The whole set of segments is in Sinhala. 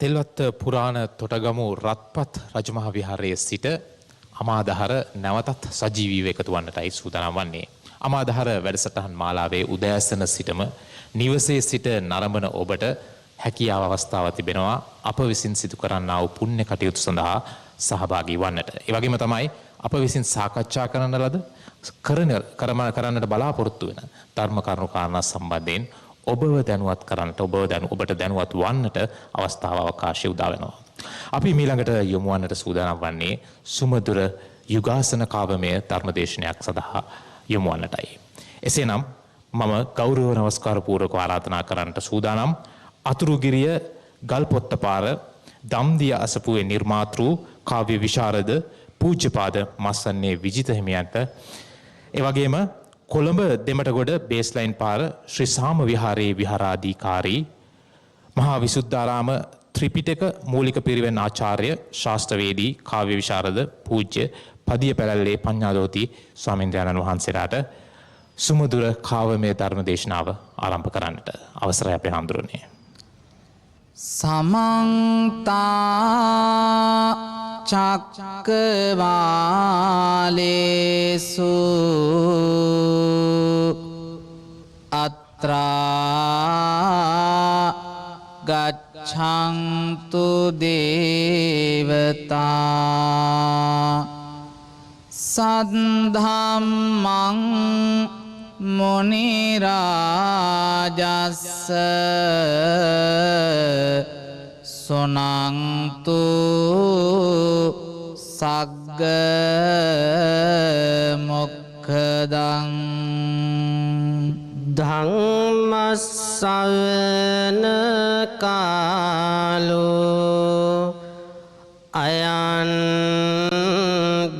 තෙල්වත් පුරාණ තොටගමු රත්පත් රජමහා විහාරයේ සිට අමාදහර නැවතත් සජීවීව එකතු වන්නටයි සූදානම් වන්නේ. අමාදහර වැඩසටහන් මාලාවේ උදෑසන සිටම නිවසේ සිට නරඹන ඔබට හැකියාව අවස්ථාවක් තිබෙනවා අප විසින් සිදු කරන්නා වූ පුණ්‍ය කටයුතු සඳහා සහභාගී වන්නට. ඒ වගේම තමයි අප විසින් සාකච්ඡා කරන ලද කරන්නට බලාපොරොත්තු වෙන ධර්ම කරුණු කාරණා සම්බන්ධයෙන් ඔබව දැනුවත් කරන්නට ඔබට දැනුවත් වන්නට අවස්ථාව අවකාශය උදා වෙනවා. අපි මීළඟට යොමු වන්නට සූදානම් වන්නේ සුමధుර යුගාසන කාවමය ධර්මදේශනයක් සඳහා යොමු වන්නටයි. එසේනම් මම ගෞරව නමස්කාර පූර්වක ආරාධනා කරන්නට සූදානම් අතුරුගිරිය ගල්පොත්තපාර දම්දිය අසපුවේ නිර්මාතෘ කාව්‍ය විශාරද පූජ්‍යපාද මස්සන්නේ විජිත හිමියන්ට එවැගේම කොළඹ දෙමටගොඩ බේස්ලයින් පාර ශ්‍රී සාම විහාරයේ විහාරාධිකාරී මහා විසුද්ධාරාම ත්‍රිපිටක මූලික පිරිවෙන් ආචාර්ය ශාස්ත්‍රවේදී කාව්‍ය විශාරද පූජ්‍ය පදිය පැලැල්ලේ පඤ්ඤාදෝති ස්වාමීන්ද්‍රයන්න් වහන්සේලාට සුමధుර කාව්‍යමය ධර්ම දේශනාව ආරම්භ කරන්නට අවසරයි අපේ හඳුරන්නේ. සමන්තා චක්කවාලේසු අත්‍රා ගච්ඡන්තු දේවතා සද්ධම්මං මුනි රාජස්ස සුනන්තු සග්ග මොක්ඛදං ධම්ම ශ්‍රවණ කාලෝ අයං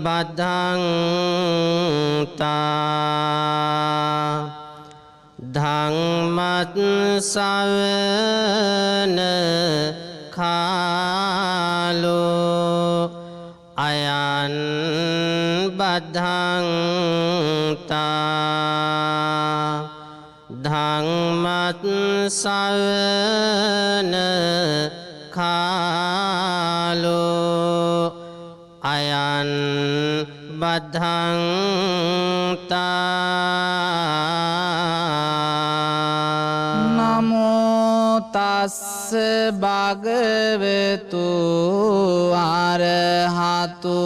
බදන්තා ධම්ම ශ්‍රවණ කාලෝ අයං බදන්තා ධම්ම ශ්‍රවණ කාලෝ අයං බදන්තා නමෝ තස්ස භගවතු අරහතු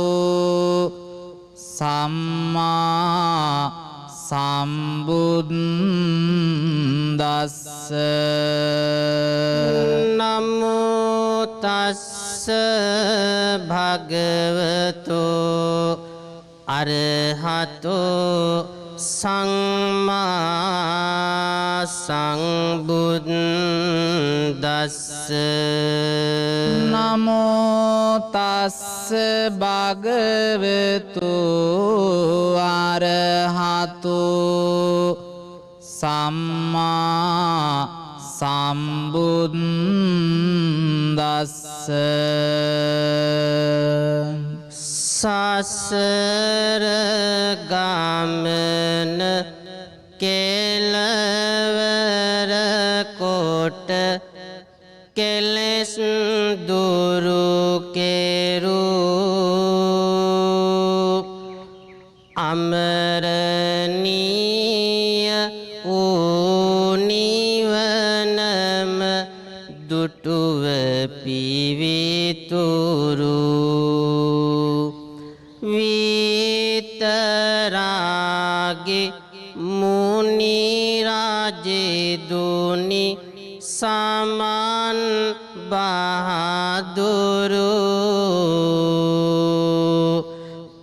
සම්මා සම්බුද්දස්ස නමෝ තස්ස භගවතු අරහතෝ සම්මා සම්බුද්දස්ස නමෝ තස්ස භගවතු අරහතු සම්මා සම්බුද්දස්ස සසර ගමන කෙලවර කොට කෙලෙස් දුරු කෙරූ අමරණීය වූ නිවනම දුටුව පිවිතුරු විතරාගේ මුනි රාජදුනි සමන් බහදුරු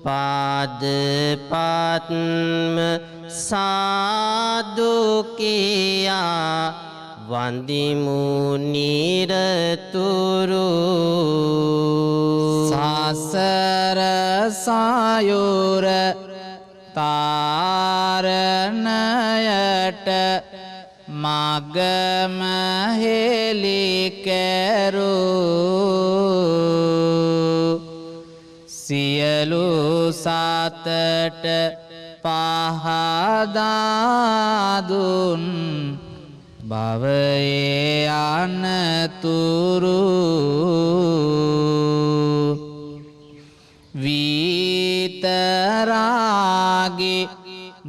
පාද පත්ම සාදු කියා වන්දිමු නිරතුරු සසර සායුර තාරණයට මගම හෙළි කැරූ සියලු සතට පහදා දුන් භවයේ අනතුරු විතරාගේ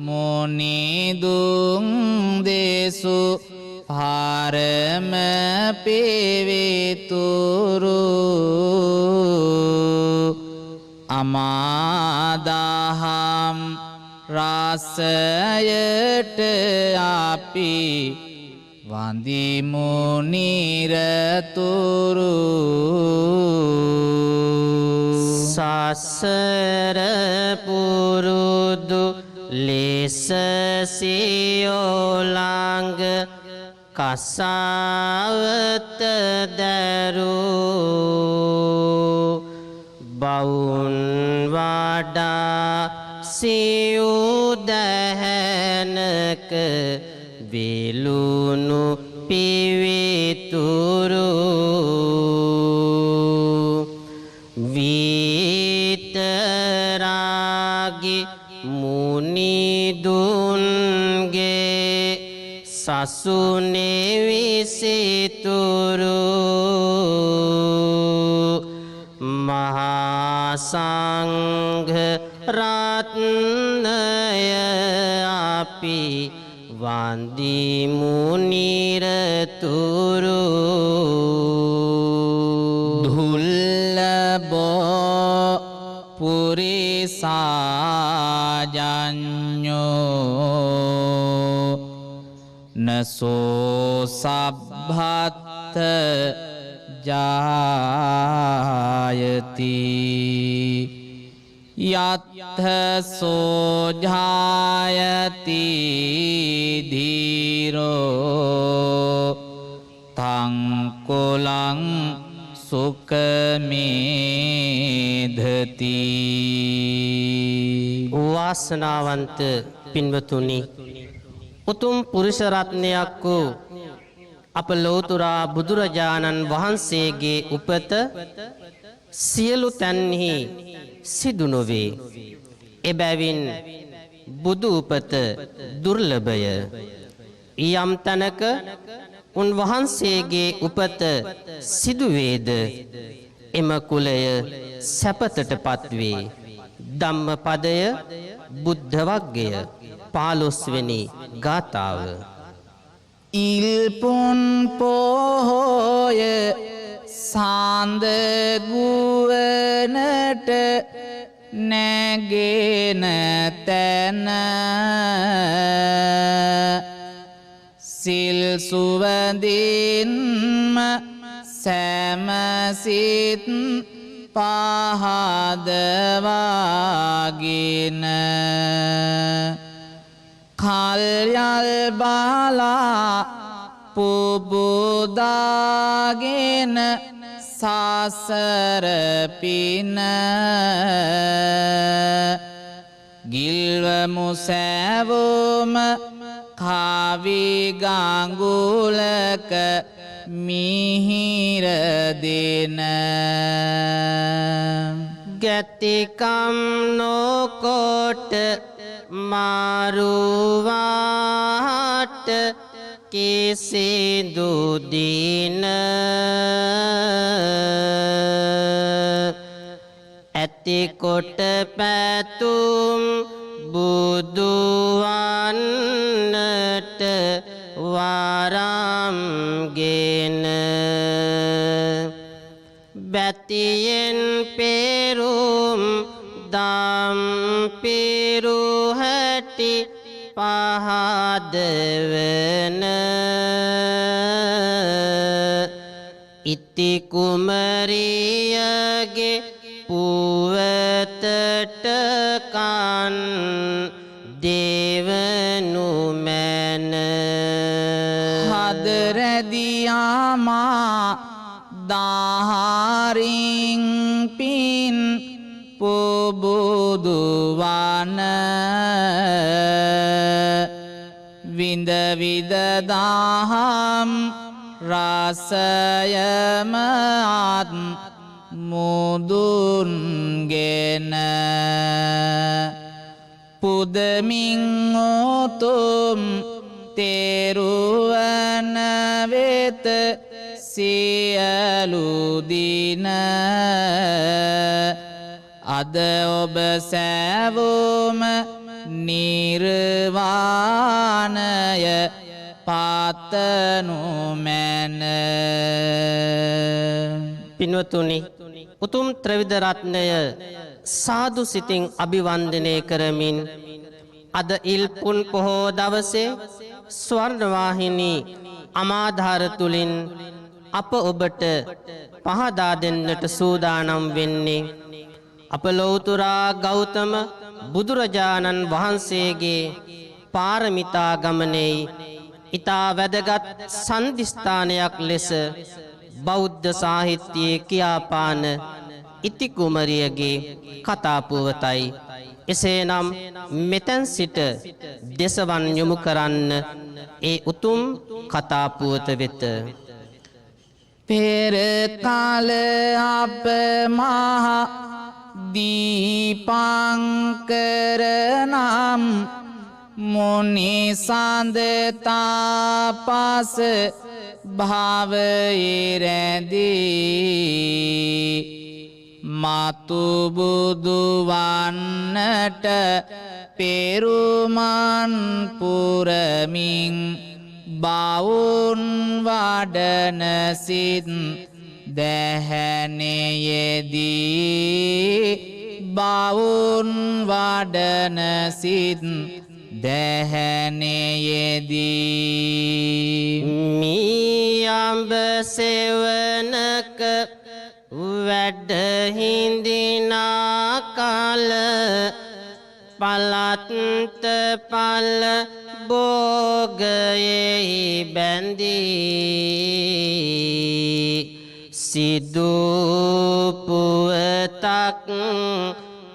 මොනිදුම් දේසු පාරම පෙවිතුරු අමාදහම් රසයට අපි වඳිමු නිරතුරු සසර පුරුදු ලෙස සියෝලංග කසාවත දරූ බවුන් වඩා සියුදැහැනක විලුණු පිවිතුරු විතරාගි මුනිදුන්ගේ සසුනේ විසිතුරු මහා සංඝ රත්නය අපි වන්දිමු නිරතුරු දුල්ලබෝ පුරිසාජඤ්ඤෝ නසෝ සබ්බත් ජායති යත්ථ සෝජායති ධීරෝ තංකොලං සුකමේධති වාසනාවන්ත පින්වතුනි උතුම් පුරුෂ රත්නයක් වූ අප ලෝතුරා බුදුරජාණන් වහන්සේගේ උපත සියලු තැන්හි සිදු නොවේ. එබැවින් බුදු උපත දුර්ලභය. යම් තැනක උන්වහන්සේගේ උපත සිදුවේද එම කුලය සැපතටපත් වේ. ධම්මපදය බුද්ධ වග්ගය 15 වෙනි ගාථාව. ඉල්පුන් පොහොය සාන්ද ගුවනට නැගෙන තැන සිල් සුවඳින්ම සැමසිත් පහදවාගෙන කල්යල් බලා පුබුදාගෙන සසර පින ගිල්වමු සෑවුම කවි ගඟුලක මිහිර දෙන ගැතිකම් නොකොට මාරුවාට කිසිදු දින ඇතිකොට පැතුම් බුදුවන්නට වරම්ගෙන බැතියෙන් පෙරුම් දම් පිරුහැටි පහදවන ඉති කුමරියගේ පුවතට කන් දේවනු මැන හදරැදියාමා දාහරින් පින් පුබුදුවන විඳ විද දාහම් රසයම අත් මුදුන්ගෙන පුදමින් උතුම් තෙරුවන වෙත සියලු දින අද ඔබ සෑවොම නිර්වාණය පතනු මැන. පින්වතුනි, උතුම් ත්‍රිවිධ රත්නය සාදු සිතින් අභිවන්දනය කරමින් අද ඉල්පුන් පොහෝ දවසේ ස්වර්ණවාහිනී අමාධාර තුලින් අප ඔබට පහදා දෙන්නට සූදානම් වෙන්නේ අප ලෞතුරා ගෞතම බුදුරජාණන් වහන්සේගේ පාරමිතා ගමනේ ඊතා වැදගත් සන්ධිස්ථානයක් ලෙස බෞද්ධ සාහිත්‍යයේ කියාපාන ඉති කුමරියගේ කතා පුවතයි. එසේනම් මෙතෙන් සිට දෙසවන් යොමු කරන්න ඒ උතුම් කතා පුවත වෙත. පෙර කාල අප මහ දීපංකර නම් මුනි සඳ තාපස භාවයේ රැඳී මතු බුදු වන්නට පෙරුමන් පුරමින් බවුන් වඩන සිත් දැහැනේයේදී බවුන් වඩන සිත් දැහැනේයේදී මියඹ සෙවනක වැඩ හිඳිනා කල පලත් පල බෝගයෙහි බැඳී සිදු පුවතක්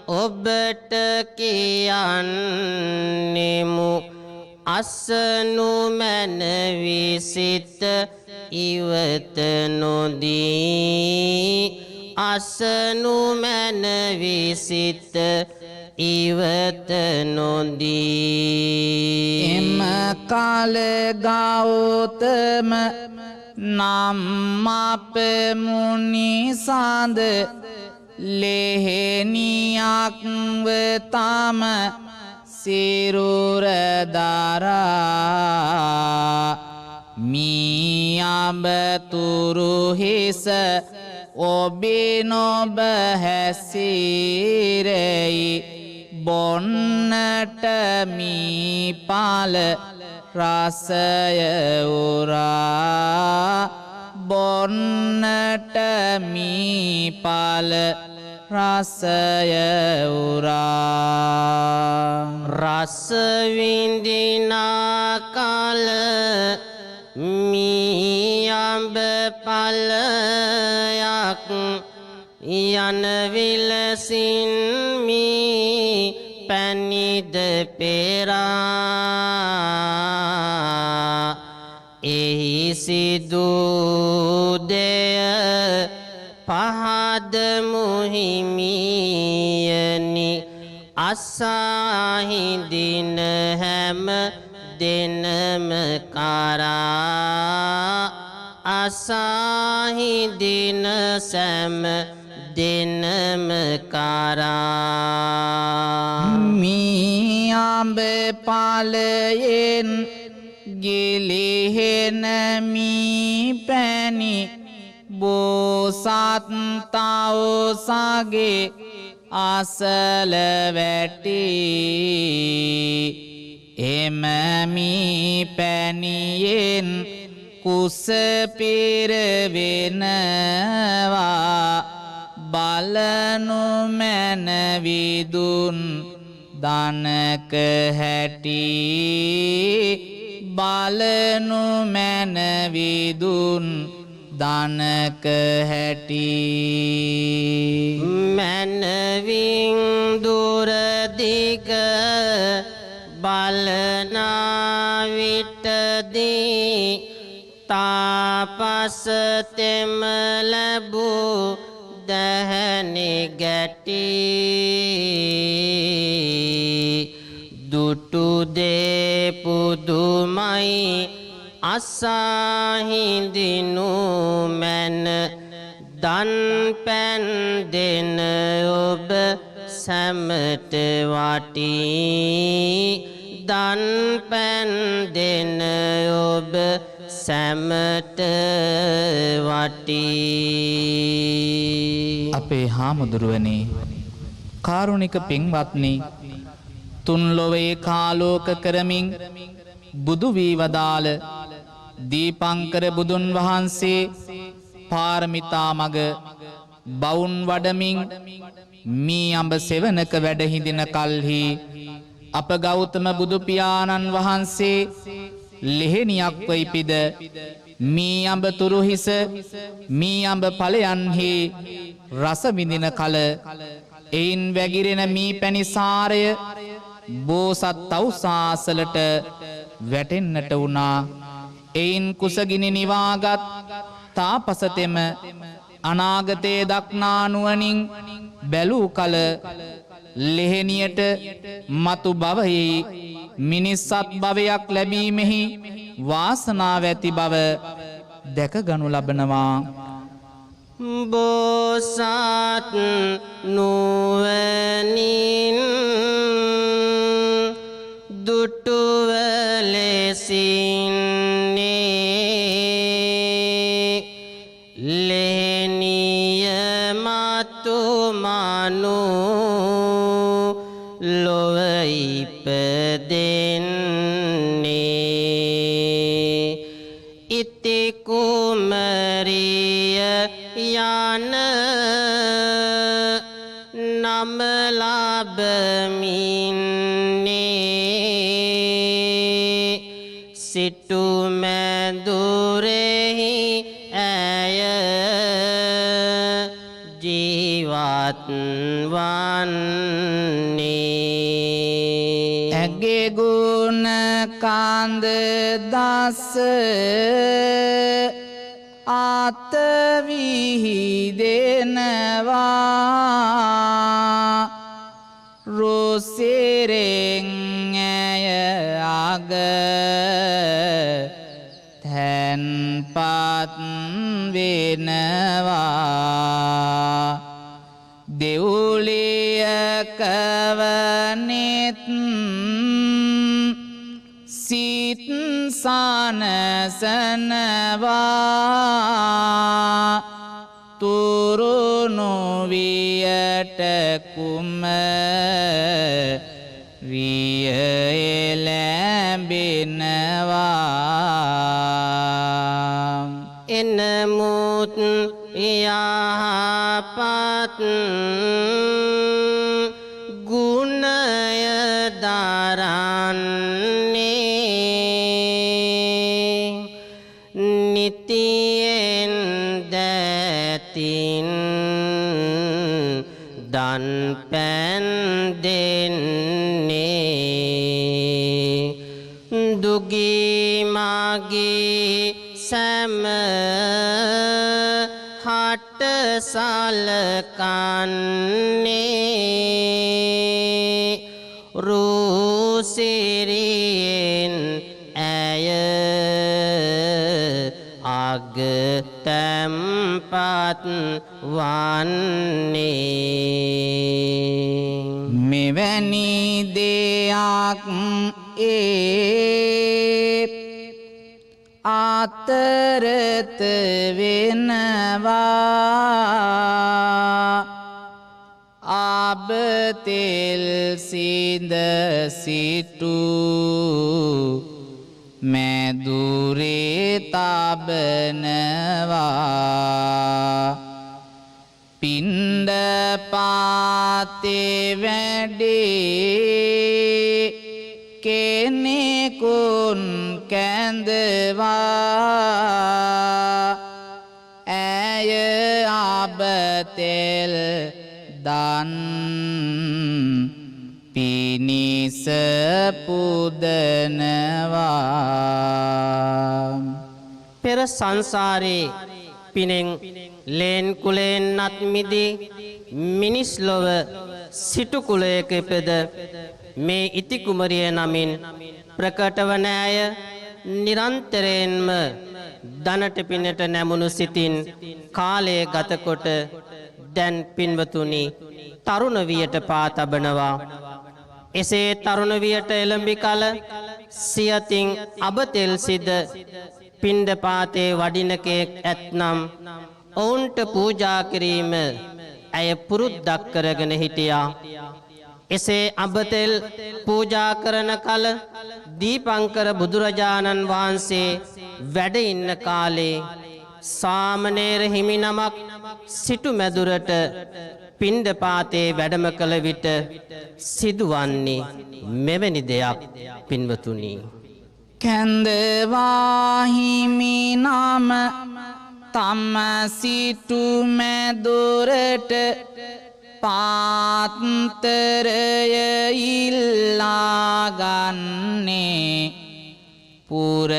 ඔබට කියන්නෙමු අසනු මැනවි සිත ඉවත නොදී අසනු මැනවි සිත ඉවත නොදී එම කාල ගෞතම නම් අප මුනි සඳ ලෙහෙනියක් වතම සිරුර දරා මියඹ තුරු හිස ඔබේ නොබ හැසිරෙයි බොන්නට මීපල රසය උරා බොන්නට මීපල රසය උරා රස විඳිනා කල මියඹ පලයක් යන විලසින් මී පැනිද පෙරා එහි සිදු දෙය පහද මුහිමියනි අසාහිදින හැම දෙනම කරා අසාහිදින සැම දෙනම කරා මියඹ පලයෙන් ගිලිහෙන මී පැණි බෝසත් තවුසගේ අසල වැටි එම මී පැණියෙන් කුස පිරවෙනවා බලනු මැනවිදුන් දනක හැටි බලනු මැනවිදුන් දනක හැටි මැනවින් දුරදිග බලනා විටදී තාපස තෙම ලැබූ දහනි ගැටි දුටු දේ පුදුමයි මයි අසාහිඳිනු මැන දන් පැන් දෙන ඔබ සැමට වටී දන් පැන් දෙන ඔබ සැමට වටී. අපේ හාමුදුරුවනේ කාරුණික පින්වත්නි, තුන් ලොවේ කාලෝක කරමින් බුදු වී වදාළ දීපංකර බුදුන් වහන්සේ පාරමිතා මග බවුන් වඩමින් මී අඹ සෙවණක වැඩ හිඳින කල්හි අප ගෞතම බුදු පියාණන් වහන්සේ ලෙහෙනියක් වෙයිපිද මී අඹ තුරුහිස මී අඹ ඵලයන්හි රස විඳින කල එයින් වැగిරෙන මී පැණි සාරය බෝසත් තවුසාසලට වැටෙන්නට වුණා. එයින් කුසගිනි නිවාගත් තාපසතෙම අනාගතයේ දක්නා නුවණින් බැලූ කල ලෙහෙනියට මතු භවයේ මිනිස්සත් භවයක් ලැබීමෙහි වාසනාව ඇති බව දැක ගනු ලබනවා. බෝසත් නුවණින් දුටුව ලෙසින්නේ ලෙහෙනිය මතු මනු ලොව ඉපදෙන්නේ ඉති කුමරිය යන නම ලබමින්නේ සිටු මැදුරෙහි ඇය ජීවත් වන්නේ. ඇගේ ගුණ කාන්ද දස ආත විහිදෙනවා රුසිරෙන් ඇය අග තැන්පත් වෙනවා දෙව්ලිය කවනෙත් සිත් සනසනවා තුරුණු වියට කුම විය එළඹෙනවා එනමුත් යහපත් ගුණය දරන්නේ නිතියෙන් දැතින් දන් පැන් දෙන්නේ දුගී මගේ සැම හට සලකන්නේ රුසිරියෙන් ඇය අග තැම්පත් වන්නේ මෙවැනි දෙයක් ඒ අතරත වෙනවා අබතෙල් සිඳ සිටු මැදුරේ තබනවා පිණ්ඩ පාතේ වැඩේ කෙනෙකුන් කැඳවා ඇය අබතෙල් දන් පිනිස පුදනවා පෙර සංසාරේ පිනෙන් ලේන් කුලෙන්නත් මිදී මිනිස් ලොව සිටු කුලයක ඉපද මේ ඉති කුමරිය නමින් ප්‍රකට වන ඇය නිරන්තරයෙන්ම දනට පිනට නැමුණු සිතින් කාලය ගතකොට දැන් පින්වතුනි තරුණ වියට පා තබනවා. එසේ තරුණ වියට එළඹි කල සියතින් අබතෙල් සිද පිණ්ඩපාතේ වඩිනකෙක් ඇත්නම් ඔවුන්ට පූජා කිරීම ඇය පුරුද්දක් කරගෙන හිටියා. එසේ අබතෙල් පූජා කරන කල දීපංකර බුදුරජාණන් වහන්සේ වැඩ ඉන්න කාලේ සාමණේර හිමි නමක් සිටු මැදුරට පිණ්ඩපාතේ වැඩම කළ විට සිදුවන්නේ මෙවැනි දෙයක් පින්වතුනි. කැඳවාහිමි නම තම සිටු මැදුරට පාත්තරය ඉල්ලාගන්නේ පුරවාබතෙල්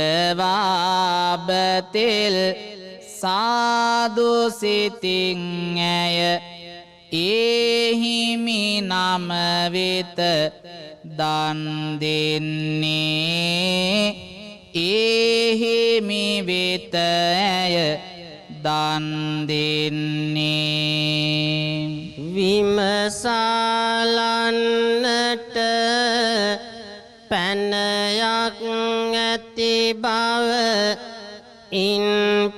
සාදුසිතින් ඇය එහිමි නම වෙත දන් දෙන්නේ එහිමි වෙත ඇය දන් දෙන්නේ විමසලන්නට පැනයක් ඇති බව ඉන්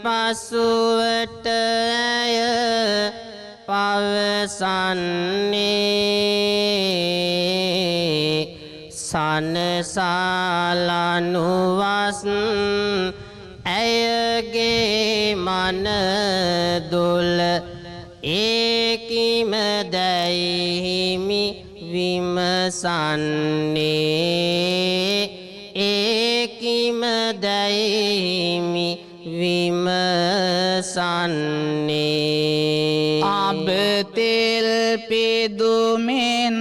පසුවට ඇය පවසන්නේ සනසාලනුවස් ඇයගේ මනදුල ඒකිම දැයිහිමි විමසන්නේ ඒකිම දැයිහිමි විමසන්නේ අබතෙල් පිදුමෙන්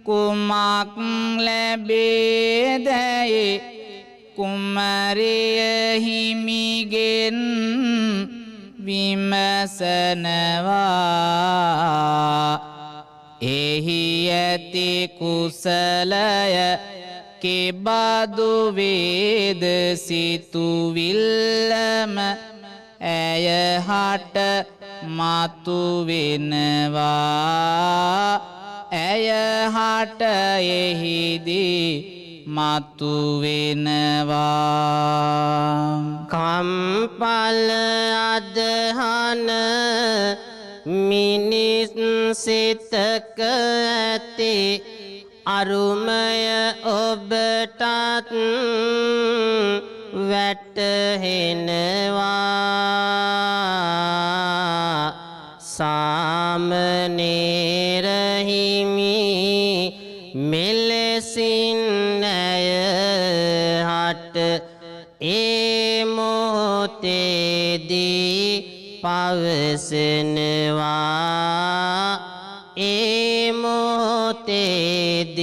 කුමක් ලැබේදැයි කුමරිය හිමිගෙන් විමසනවා එහි ඇති කුසලය කෙබඳු වේද සිතුවිල්ලම ඇය හට මතු වෙනවා ඇය හට එහිදී මතු වෙනවා කම්පල අදහන මිනිස් සිතක ඇති අරුමය ඔබටත් වැටහෙනවා සාමණේර හිමි මෙලෙසින් ඇය හට ඒ මොහොතේදී පවසනවා ඒ මොහොතේදී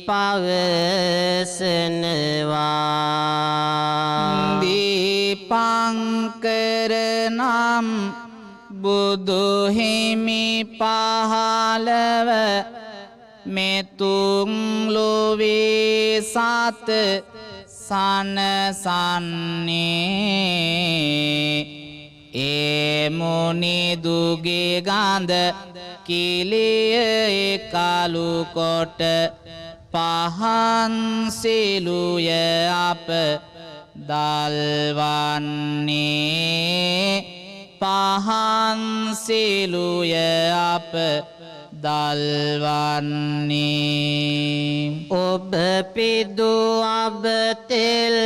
පවසනවා දීපංකර නම් බුදු හිමි පහළව මෙතුන් ලොවේ සත සනසන්නේ ඒ මුනිදුගේ ගඳ කිලිය කලු කොට පහන් සිලුය අප දල්වන්නේ පහන් සිලුය අප දල්වන්නේ ඔබ පිදු අබතෙල්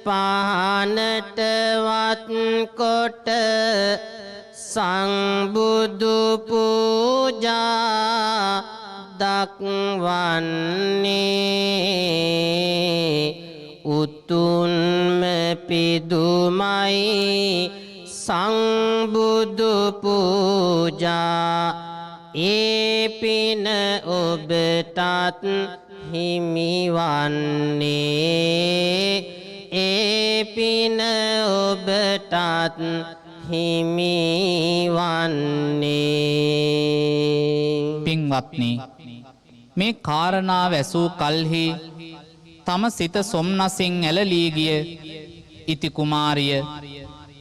පහනට වත් කොට සංබුදු පූජා දක්වන්නේ උතුම්ම පිදුමයි සංබුදු පූජා ඒ පින ඔබටත් හිමිවන්නේ ඒ පින ඔබටත් හිමිවන්නේ පින්වත්නි මේ කාරණාව ඇසූ කල්හි තම සිත සොම්නසින් ඇලලී ගිය ඉති කුමාරිය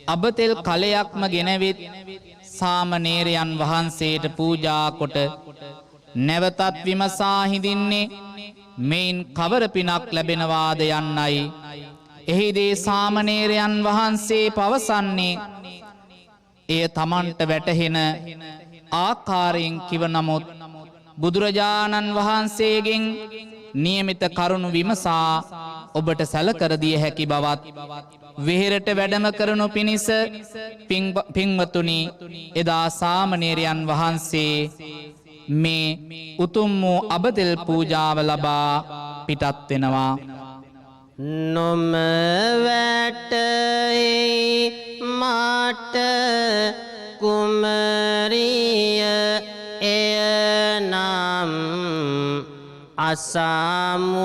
අබතෙල් කලයක්ම ගෙනවිත් සාමණේරයන් වහන්සේට පූජා කොට නැවතත් විමසා හිඳින්නේ මෙයින් කවර පිනක් ලැබෙනවාද යන්නයි. එහිදී සාමණේරයන් වහන්සේ පවසන්නේ එය තමන්ට වැටහෙන ආකාරයෙන් කිව නමුත් බුදුරජාණන් වහන්සේගෙන් නියමිත කරුණු විමසා ඔබට සැලකර දිය හැකි බවත් විහෙරට වැඩම කරනු පිණිස පින්වතුනි එදා සාමණේරයන් වහන්සේ මේ උතුම් වූ අබතෙල් පූජාව ලබා පිටත් වෙනවා. නොම වැටේ මාට කුමරිය එය නම් අසාමුනිදුගෙන්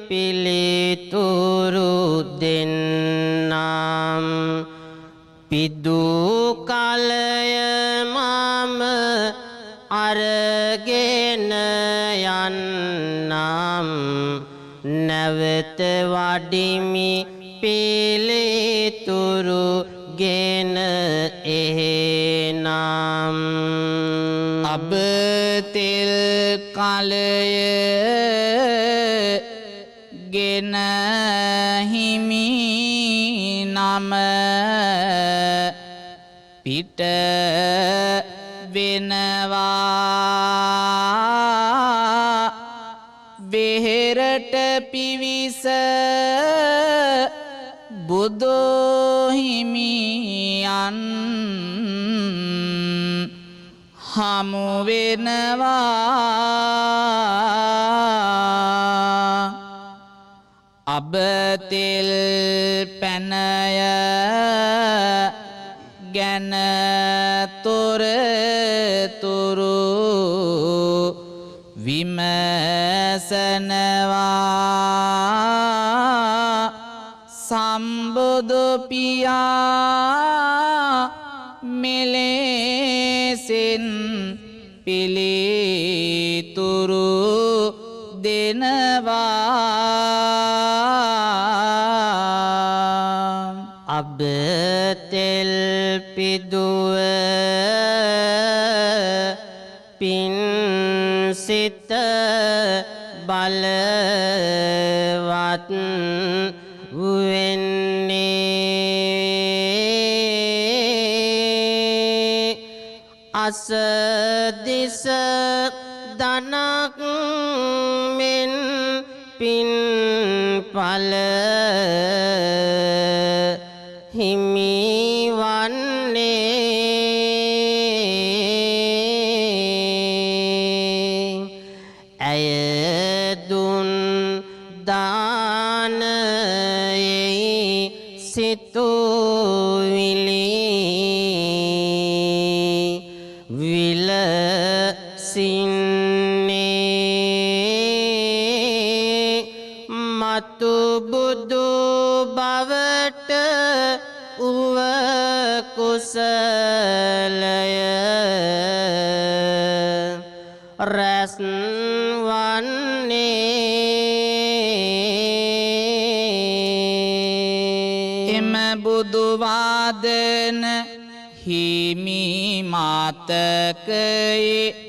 පිළිතුරු දෙන්නම් පිදු කලය මම අරගෙන යන්නම් නැවත වඩිමි පිළිතුරු ගෙන එහෙනම් අබතෙල් කලය ගෙන හිමි නම පිට වෙනවා වෙහෙරට පිවිස බුදුහිමියන් හමු වෙනවා අබතෙල් පැනය ගැන තොරතුරු විමසනවා සම්බුදු පියා මෙලෙසින් පිළිතුරු දෙනවා අබතෙල් පිදුව පින් සිත බලවත් වෙන්නේ අසදිස දනක් මෙන් පින් පල හිමිවන්නේ ඇය දුන් දානයෙහි සිතුවිලි විලසින්නේ මතු බුදු බවට උව කුසලය රැස් වන්නේ එම බුදු වාදන හිමි මාතකයේ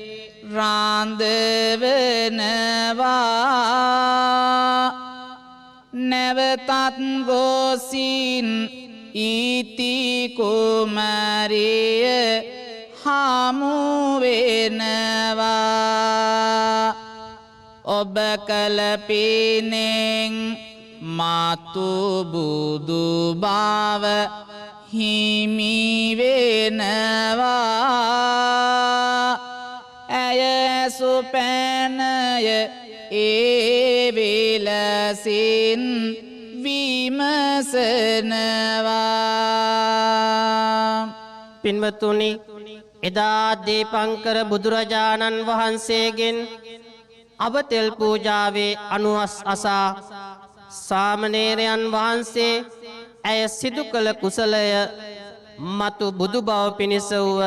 රාන්දවනවා නැවතත් ගෝසින් ඊති කුමරිය හමු වෙනවා ඔබ කල පිනෙන් මතු බුදු බව හිමි වෙනවා ඇය සුපැනය ඒ විලසින් විමසනවා පින්වතුනි එදා දීපංකර බුදුරජාණන් වහන්සේගෙන් අබතෙල් පූජාවේ අනුවස් අසා සාමණේරයන් වහන්සේ ඇය සිදු කළ කුසලය මතු බුදු බව පිණිස වූ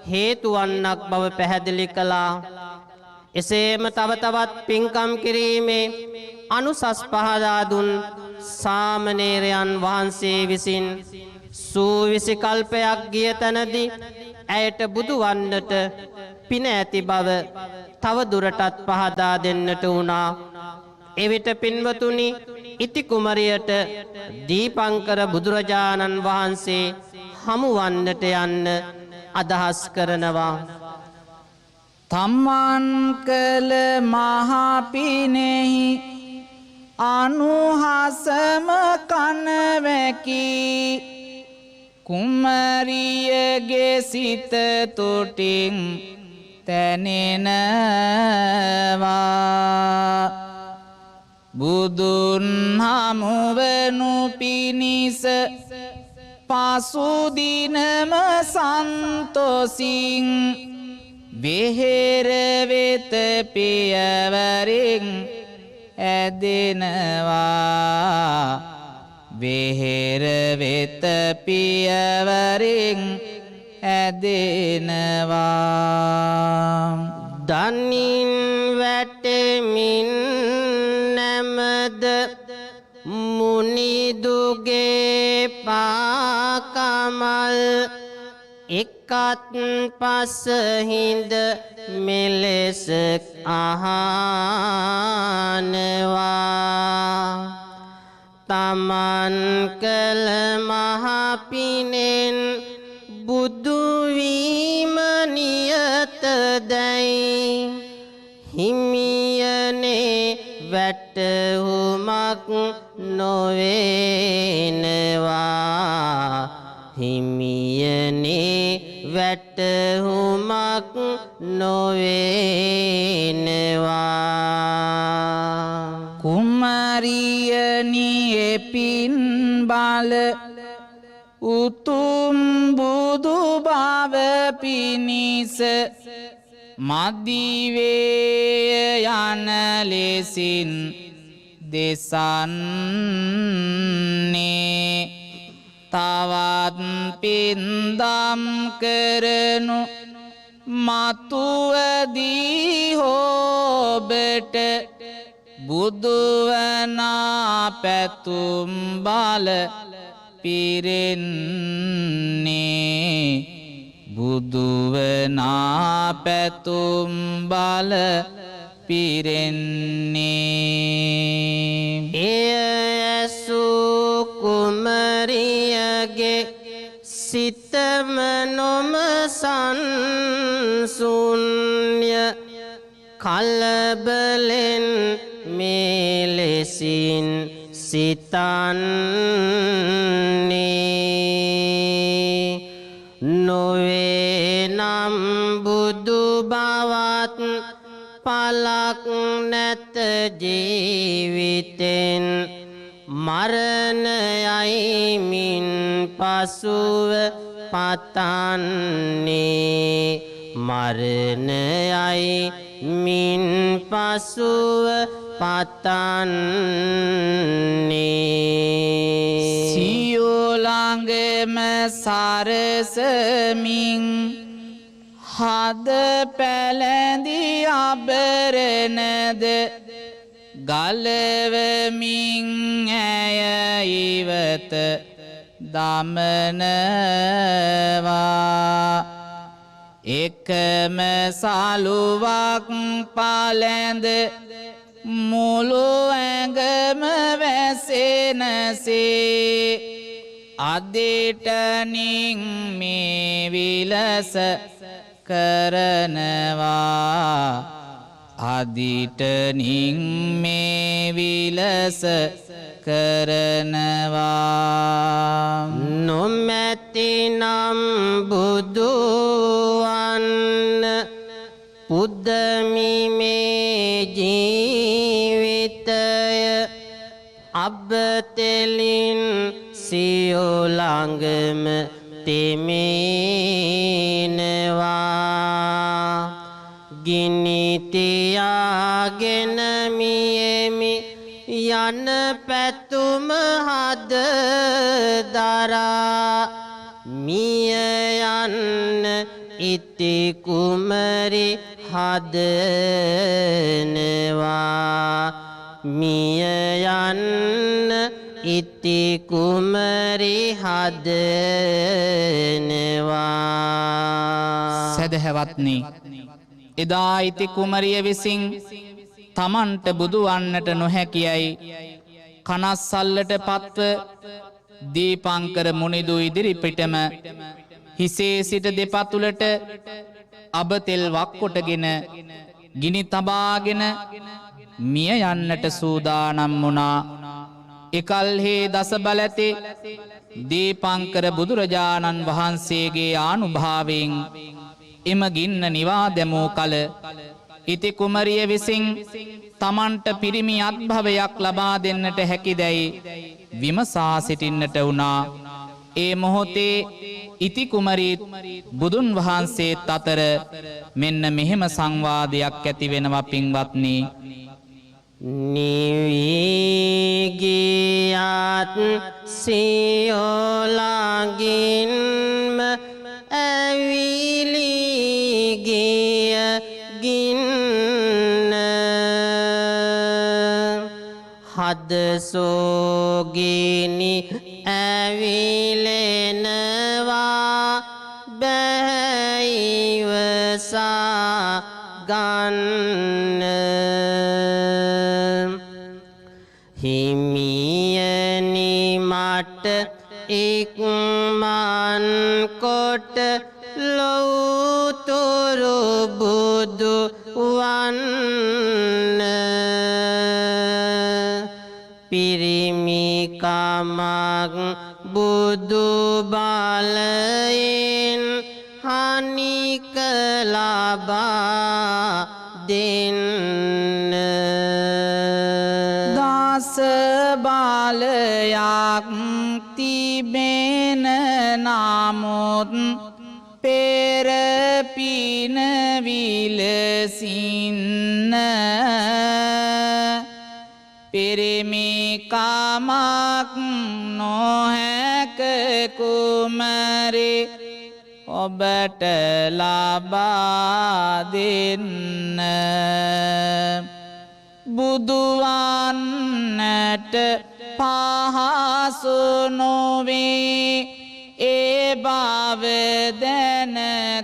හේතු වන්නක් බව පැහැදිලි කළා. එසේම තව තවත් පින්කම් කිරීමේ අනුසස් පහදා දුන් සාමණේරයන් වහන්සේ විසින් සූවිසි කල්පයක් ගිය තැනදී ඇයට බුදු වන්නට පින ඇති බව තව දුරටත් පහදා දෙන්නට වුණා. එවිට පින්වතුනි ඉති කුමරියට දීපංකර බුදුරජාණන් වහන්සේ හමු වන්නට යන්න අදහස් කරනවා. තමන් කළ මහපිනෙහි අනුහසම කනවැකි කුමරියගේ සිත තුටින් තැනෙනවා. බුදුන් හමුවනු පිණිස පසුදිනම සන්තොසින් වෙහෙර වෙත පියවරින් ඇදෙනවා. වෙහෙර වෙත පියවරින් ඇදෙනවා. දනින් වැටෙමින් නැමද මුනිදුගේ පාකමල් එකත් පසහිඳ මෙලෙස අහනවා. තමන් කළ මහපිනෙන් බුදුවීම නියතදැයි හිමියනේ වැටහුමක් නොවේනවා. හිමියනේ වැටහුමක් නොවේනවා. කුමරියනියේ පින් බල උතුම් බුදු බව පිණිස මදිවේ යන ලෙසින් දෙසන්නේ. තවත් පින්දම් කරනු මතුවදී හෝබට බුදුවනා පැතුම් බල පිරෙන්නේ. බුදුවනා පැතුම් බල පිරෙන්නේ. එය ඇසූ කුමරියගේ සිතම නොම සංසුන්ය. කලබලෙන් මෙලෙසින් සිතන්නේ. නොවේ නම් බුදු බවත් පලක් නැත ජීවිතෙන්. මරණයයි මින් පසුව පතන්නේ. මරණයයි මින් පසුව පතන්නේ. සියෝළඟම සරසමින් හද පැලැඳි අබරණද ගලවමින් ඇය ඉවත දමනවා. එකම සලුවක් පලැඳ මුළු ඇඟම වැසෙනසේ අදෙටනින් මේ විලස කරනවා. අදිටනින් මේ විලස කරනවා. නොමැතිනම් බුදුවන්න පුද්දමි මේ ජීවිතය. අබ්බතෙලින් සියෝළඟම තෙමෙනවා. ගිනිතියාගෙන මියෙමි යන පැතුම හද දරා. මිය යන්න ඉති කුමරි හදනවා මිය යන්න ඉති කුමරි හදනවා. සැදැහැවත්නි, එදා ඉති කුමරිය විසින් තමන්ට බුදු වන්නට නොහැකියයි කනස්සල්ලට පත්ව දීපංකර මුනිදු ඉදිරිපිටම හිසේ සිට දෙපතුලට අබතෙල් වක්කොටගෙන ගිනි තබාගෙන මිය යන්නට සූදානම් වුණා. එකල්හි දස බලතේ දීපංකර බුදුරජාණන් වහන්සේගේ ආනුභාවයෙන් එම ගින්න නිවා දැමූ කල ඉති කුමරිය විසින් තමන්ට පිරිමි අත්භවයක් ලබා දෙන්නට හැකිදැයි විමසා සිටින්නට වුණා. ඒ මොහොතේ ඉති කුමරීත් බුදුන් වහන්සේත් අතර මෙන්න මෙහෙම සංවාදයක් ඇති වෙනවා පින්වත්නි. නිවිගියත් සියෝලාගින්ම ඇවිලිගිය ගින්න හදසෝගිනි ඇවිලෙනවා බැයිවසා ගන්න හිමියනි මට ඉක්මන් කොට ලොව්තුරු බුදු වන්න පිරිමි කමක් බුදු බලයෙන් හනික ලබා දෙන්න දාස බාලයක් තිබෙන නමුත් පෙර පින විලසින්න පිරිමි කමක් නොහැක කුමරි ඔබට ලබා දෙන්න බුදුවන්නට පහසු නොවේ ඒ බව දැනගන්න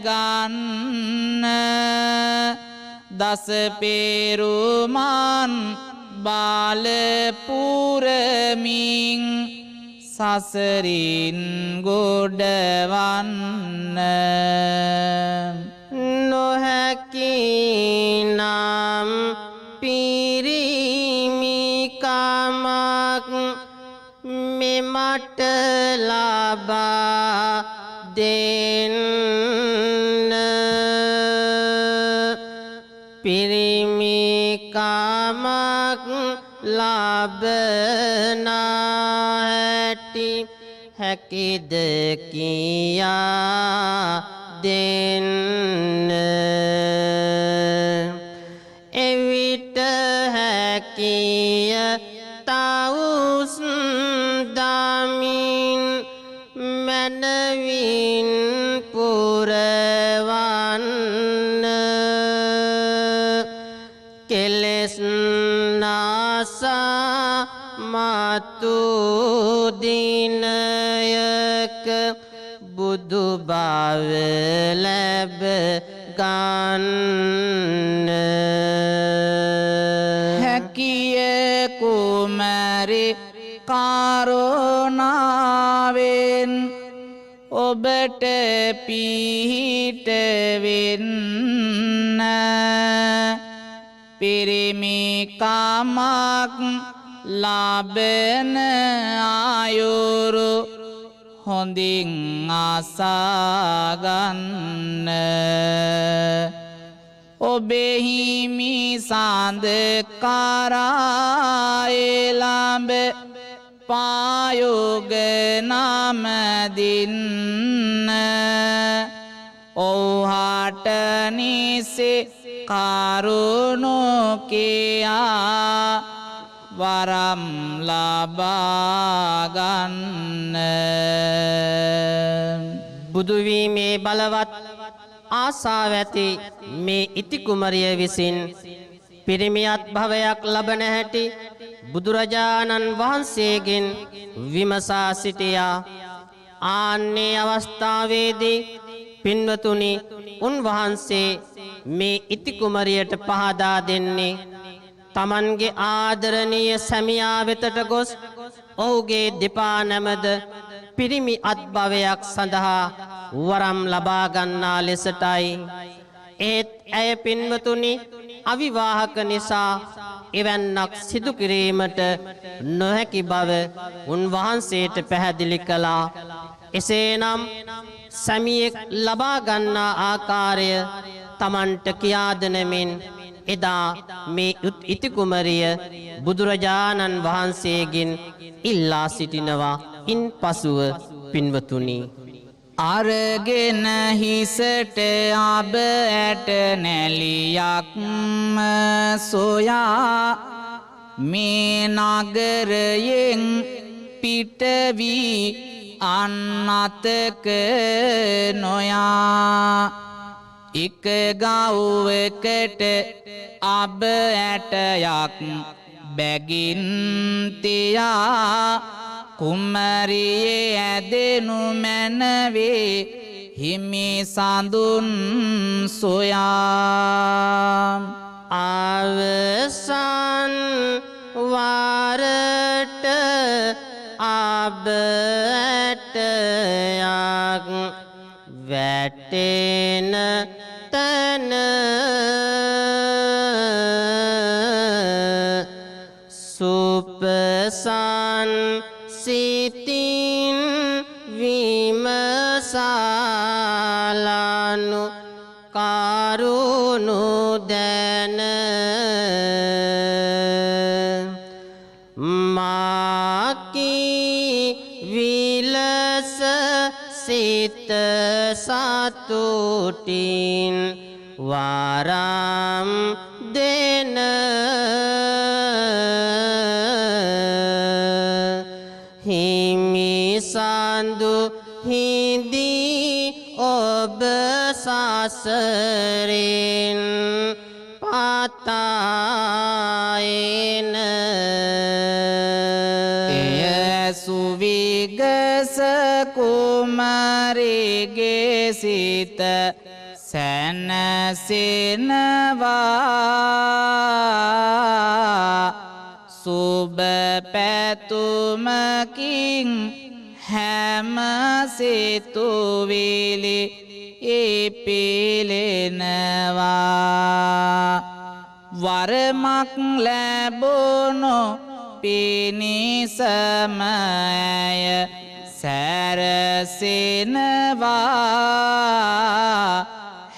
දස පෙරුමන් බාල පුරමින් සසරින් ගොඩවන්න නොහැකි නම් පිරිමි කමක් මෙමට ලබා දෙන්න පිරිමි කමක් ලබනා හැටි හැකිද කියා දෙන්න එවිට හැකිය තවුස් දමින් මනවින් පුරවන්න කෙලෙස් නාසා මතු දිනයක බුදු බව ලැබ ගන්න හැකිය කුමරි කරුණාවෙන් ඔබට පිහිට වෙන්න පිරිමි කමක් ලබන ආයුරු හොඳින් අසාගන්න ඔබෙහි මිසඳ කරායලඹ පායුග නමදින්න ඔව්හට නිසේ කරුණු කියා වරම් ලබාගන්න බුදුවීමේ බලවත් ආසාව ඇති මේ ඉති කුමරිය විසින් පිරිමියත් භවයක් ලබන හැටි බුදුරජාණන් වහන්සේගෙන් විමසා සිටියා. ආන්නේ අවස්ථාවේදී පින්වතුනි උන්වහන්සේ මේ ඉති කුමරියට පහදා දෙන්නේ තමන්ගේ ආදරණීය සැමියා වෙතට ගොස් ඔහුගේ දෙපා නැමද පිරිමි අත්භවයක් සඳහා වරම් ලබා ගන්නා ලෙසටයි. ඒත් ඇය පින්වතුනි අවිවාහක නිසා එවැන්නක් සිදු කිරීමට නොහැකි බව උන්වහන්සේට පැහැදිලි කළා. එසේනම් සැමියෙක් ලබා ගන්නා ආකාරය තමන්ට කියා දෙනමින් එදා මේ ඉති කුමරිය බුදුරජාණන් වහන්සේගෙන් ඉල්ලා සිටිනවා. ඉන්පසුව පින්වතුනි අරගෙන හිසට අබ ඇට නැලියක්ම සොයා මේ නගරයෙන් පිටවී අන්නතක නොයා එක ගව්වකට අබ ඇටයක් බැගින් තියා කුමරියේ ඇදෙනු මැනවේ හිමි සඳුන් සොයා අවසන් වාරට අබ ඇටයක් වැටෙන තන සුපසන් සිතින් විමසාලනු කරුණු දැන මාකී විලස සිත සතුටින් වරම් දෙන හිමි සඳු හිඳී ඔබ සසරෙන් පතායන එය සුවිගස කුමරිගේ සිත සැනසෙනවා සුබ පැතුමකින් හැම සිතුවිලි ඉපිලෙනවා වරමක් ලැබුණු පිණිසම ඇය සැරසෙනවා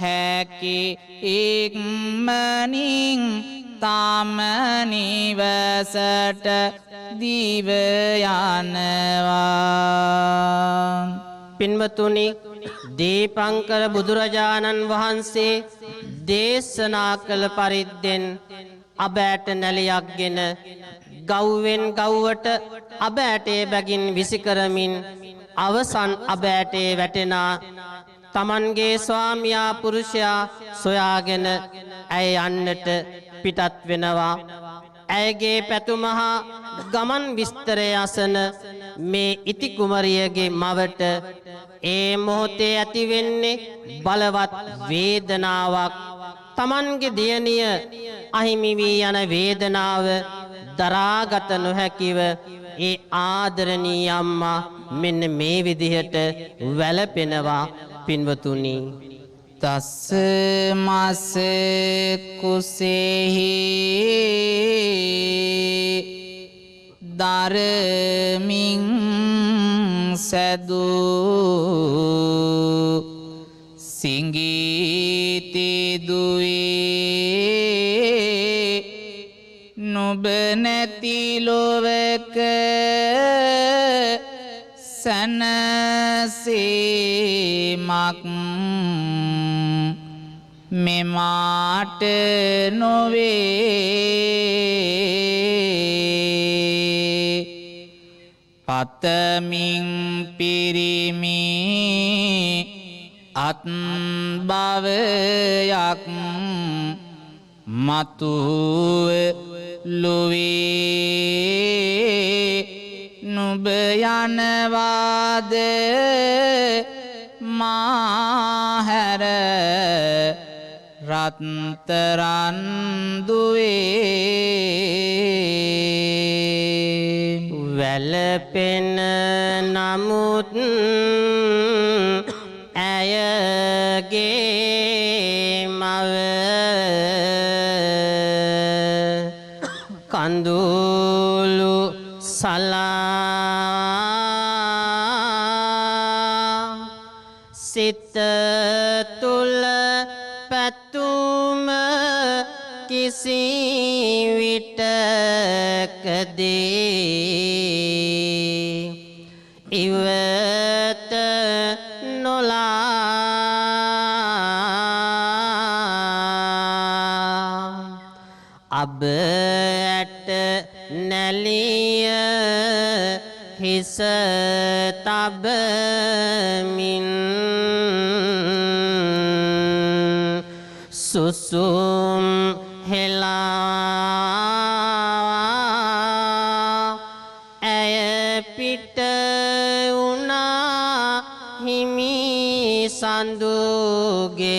හැකි ඉක්මනින් තම නිවසට දිව යනවා. පින්වතුනි දීපංකර බුදුරජාණන් වහන්සේ දේශනා කළ පරිද්දෙන් අබ ඇට නැලියක්ගෙන ගව්වෙන් ගව්වට අබ ඇටේ බැගින් විසිකරමින් අවසන් අබ ඇටේ වැටෙනා තමන්ගේ ස්වාමියා පුරුෂයා සොයාගෙන ඇය යන්නට පිටත් වෙනවා. ඇයගේ පැතුමහා ගමන් විස්තරය අසන මේ ඉති කුමරියගේ මවට ඒ මොහොතේ ඇතිවෙන්නේ බලවත් වේදනාවක්. තමන්ගේ දියණිය අහිමි වී යන වේදනාව දරාගත නොහැකිව ඒ ආදරණීය අම්මා මෙන්න මේ විදිහට වැළපෙනවා. පින්වතුනි තස්ස මස කුසෙහි දරමින් සැදූ සිංගීති දුවේ නුඹ නැති ලොවක සැනසීමක් මෙමාට නොවේ පතමින් පිරිමි අත්භවයක් මතුව ලොවේ නුඹ යනවාද මාහැර රත්තරන් දුවේ වැළපෙන නමුත් ඇයගේ මව කඳුළු සලා සිත තුල පැතුම කිසි විටකදී ඉවත නොලා අබ ඇට නැලිය හිස තබමින් සුසුම් හෙලා ඇය පිට වුණා හිමි සඳුගේ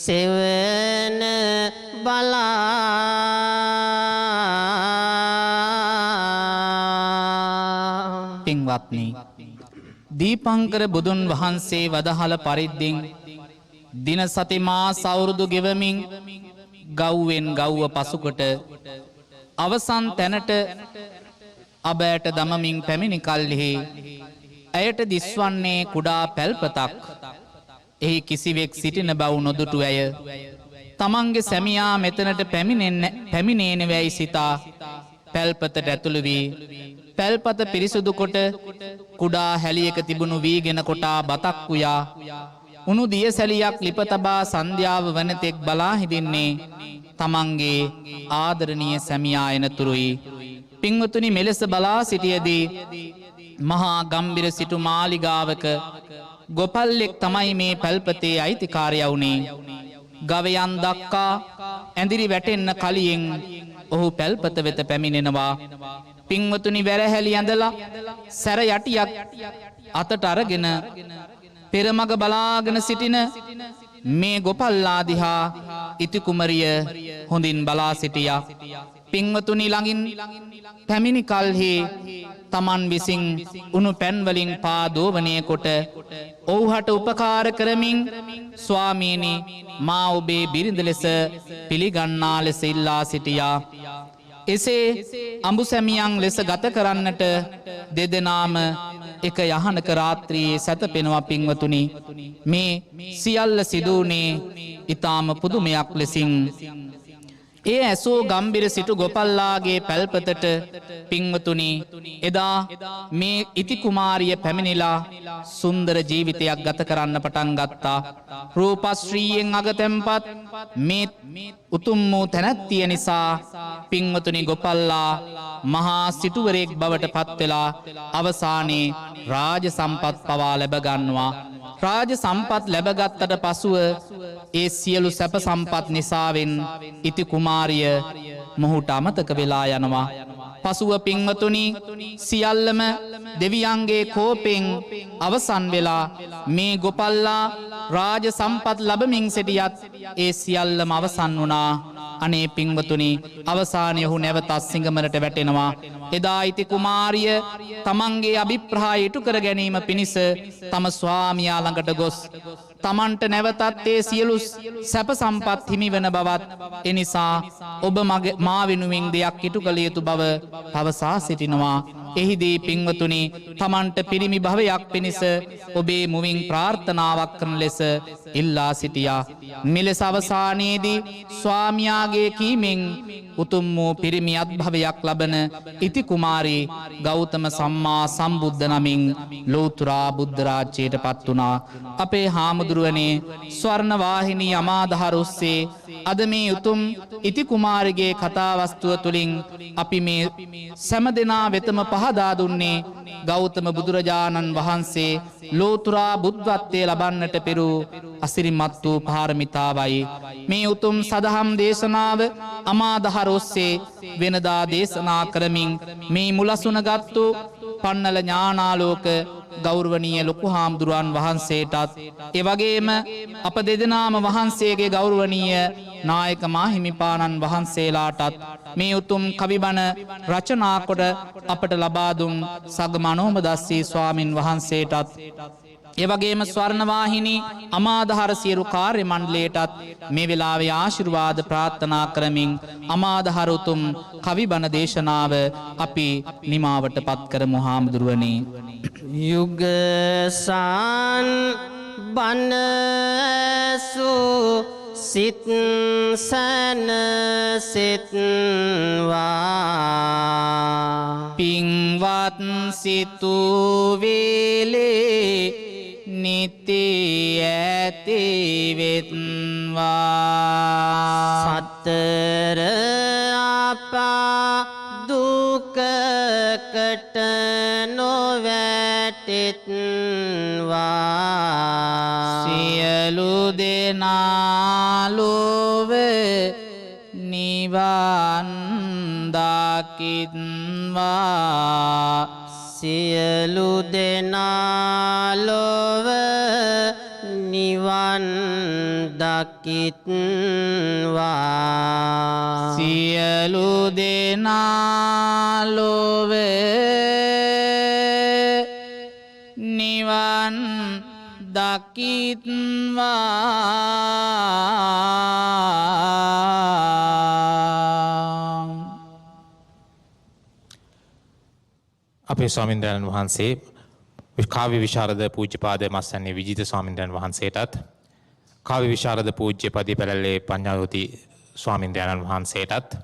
සෙවන බලා පින්වත්නි දීපංකර බුදුන් වහන්සේ වදහල පරිද්දෙන් දින සති මාස අවුරුදු ගෙවමින් ගව්වෙන් ගව්ව පසුකොට අවසන් තැනට අබෑට දමමින් පැමිණි කල්හි ඇයට දිස්වන්නේ කුඩා පැල්පතක්. එහි කිසිවෙක් සිටින බව නොදුටු ඇය තමන්ගේ සැමියා මෙතනට පැමිණෙන වැයි සිතා පැල්පතට ඇතුළු වී පැල්පත පිරිසුදු කොට කුඩා හැලියක තිබුණු වීගෙන කොටා බතක් උයා උණු දියසැලියක් ලිප තබා සන්ධ්‍යාව වනතෙක් බලා හිඳින්නේ තමන්ගේ ආදරණීය සැමියා එනතුරුයි. පින්වතුනි, මෙලෙස බලා සිටියදී මහා ගම්බිර සිටු මාලිගාවක ගොපල්ලෙක් තමයි මේ පැල්පතේ අයිතිකාරයා වුණේ. ගවයන් දක්කා ඇඳිරි වැටෙන්න කලියෙන් ඔහු පැල්පත වෙත පැමිණෙනවා. පින්වතුනි, වැරහැලි ඇඳලා සැර යටියක් අතට අරගෙන පෙරමග බලාගෙන සිටින මේ ගොපල්ලා දිහා ඉති කුමරිය හොඳින් බලා සිටියා. පින්වතුනි, ළඟින් පැමිණි කල්හි තමන් විසින් උණු පැන්වලින් පා දෝවනය කොට ඔව්හට උපකාර කරමින් ස්වාමීනි, මා ඔබේ බිරිඳ ලෙස පිළිගන්නා ලෙස ඉල්ලා සිටියා. එසේ අඹුසැමියන් ලෙස ගත කරන්නට දෙදෙනාම එක යහනක රාත්‍රියේ සැතපෙනවා. පින්වතුනි, මේ සියල්ල සිදුවුණේ ඊටාම පුදුමයක් ලෙසින්. ඒ ඇසෝ ගම්බිර සිටු ගොපල්ලාගේ පැල්පතට පින්වතුනි, එදා මේ ඉති කුමාරිය පැමිණිලා සුන්දර ජීවිතයක් ගත කරන්න පටන් ගත්තා. රූපශ්‍රීයෙන් අගතැන්පත් මේ උතුම් වූ තැනැත්තිය නිසා පින්වතුනි, ගොපල්ලා මහා සිටුවරයෙක් බවට පත්වෙලා අවසානයේ රාජ සම්පත් පවා ලැබගන්නවා. රාජ සම්පත් ලැබගත්තට පසුව ඒ සියලු සැප සම්පත් නිසාවෙන් ඉති කුමාරිය මොහුට අමතක වෙලා යනවා. පසුව පින්වතුනි, සියල්ලම දෙවියන්ගේ කෝපෙන් අවසන් වෙලා මේ ගොපල්ලා රාජ සම්පත් ලබමින් සිටියත් ඒ සියල්ලම අවසන් වුණා. අනේ පින්වතුනි, අවසානයේ ඔහු නැවතත් සිඟමනට වැටෙනවා. එදා ඉති කුමාරිය තමන්ගේ අභිප්‍රාය ඉටු කර ගැනීම පිණිස තම ස්වාමියා ළඟට ගොස් තමන්ට නැවතත් ඒ සියලු සැප සම්පත් හිමි වන බවත්, එනිසා ඔබ මා වෙනුවෙන් දෙයක් ඉටු කළ යුතු බව පවසා සිටිනවා. එහිදී පින්වතුනි, තමන්ට පිරිමි භවයක් පිණිස ඔබේ මුවින් ප්‍රාර්ථනාවක් කරන ලෙස ඉල්ලා සිටියා. මෙලෙස අවසානයේදී ස්වාමියාගේ කීමෙන් උතුම් වූ පිරිමි අත්භවයක් ලබන ඉති කුමාරී ගෞතම සම්මා සම්බුද්ධ නමින් ලෝතුරා බුද්ධ රාජ්‍යයට පත් වුණා. අපේ හාමුදුරුවනේ ස්වර්ණවාහිනී අමාදහර ඔස්සේ අද මේ උතුම් ඉති කුමාරිගේ කතාවස්තුව තුළින් අපි මේ සෑම දෙනා වෙතම පහදා දුන්නේ ගෞතම බුදුරජාණන් වහන්සේ ලෝතුරා බුද්ධත්වය ලබන්නට පෙරූ අසිරිමත් වූ පාරමිතාවයි. මේ උතුම් සදහම් දේශනාව අමාදහර ඔස්සේ වෙනදා දේශනා කරමින් මේ මුලසුනගත්තු පන්නල ඥානාලෝක ගෞරවනීය ලොකු හාමුදුරුවන් වහන්සේටත් එවැගේම අප දෙදෙනාම වහන්සේගේ ගෞරවනීය නායක මාහිමිපාණන් වහන්සේලාටත් මේ උතුම් කවිබණ රචනා කොට අපට ලබා දුන් සගමනෝමදස්සී ස්වාමින් වහන්සේටත් එවැගේම ස්වර්ණවාහිනී අමාදහර සියලු කාර්ය මණ්ඩලයටත් මේ වෙලාවේ ආශිර්වාද ප්‍රාර්ථනා කරමින් අමාදහර උතුම් කවිබණ දේශනාව අපි නිමාවට පත් කරමු හාමුදුරුවනේ. යුගසාන් බනසු සිත් සැනසෙත්වා පින්වත් සිතුවේලේ නිති ඇතිවෙත්වා සතර අපා දුකකට නොවැටෙත්වා සියලු දෙනාලොව නිවන් දකිත්වා සියලු දෙනාලොව නිවන් දකිත්වා සියලු දෙනාලොව නිවන් දකිත්වා. අපේ ස්වාමින්ද්‍රයන් වහන්සේ කාව්‍ය විශාරද පූජ්‍යපාද මස්සන්නේ විජිත ස්වාමින්ද්‍රයන් වහන්සේටත් කාව්‍ය විශාරද පූජ්‍ය පදී පැලැල්ලේ පඤ්ඤාවති ස්වාමින්ද්‍රයන් වහන්සේටත්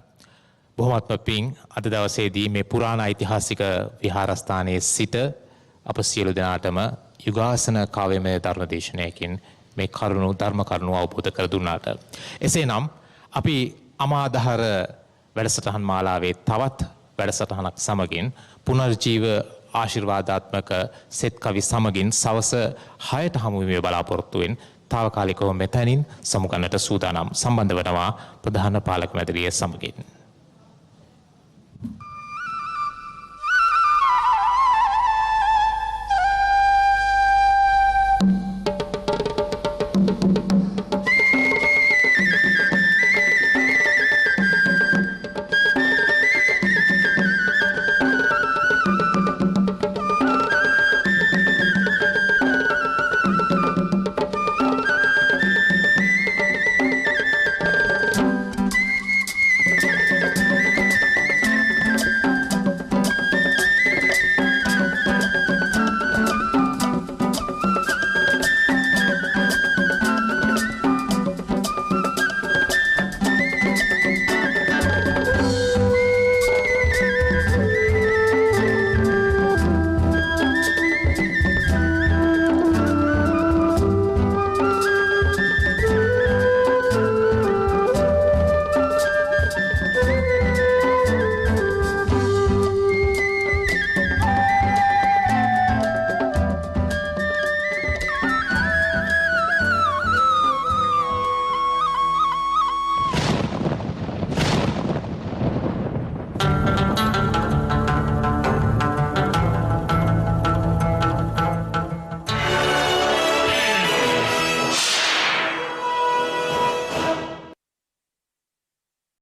බොහොමත්ම පිං අද දවසේදී මේ පුරාණ ඓතිහාසික විහාරස්ථානයේ සිට අප සියලු දෙනාටම යුගාසන කාව්‍යමය ධර්ම දේශනයකින් මේ කරුණු ධර්ම කරුණු අවබෝධ කර දුන්නාට එසේනම් අපි අමාදහර වැඩසටහන් මාලාවේ තවත් වැඩසටහනක් සමගින් පුනර්ජීව ආශිර්වාදාත්මක සෙත් කවි සමගින් සවස 6ට හමු වීමේ බලාපොරොත්තුවෙන් తాවකාලිකව මෙතනින් සමුගන්නට සූදානම් සම්බන්ධ වෙනවා ප්‍රධාන පාලක මැදිරිය සමගින්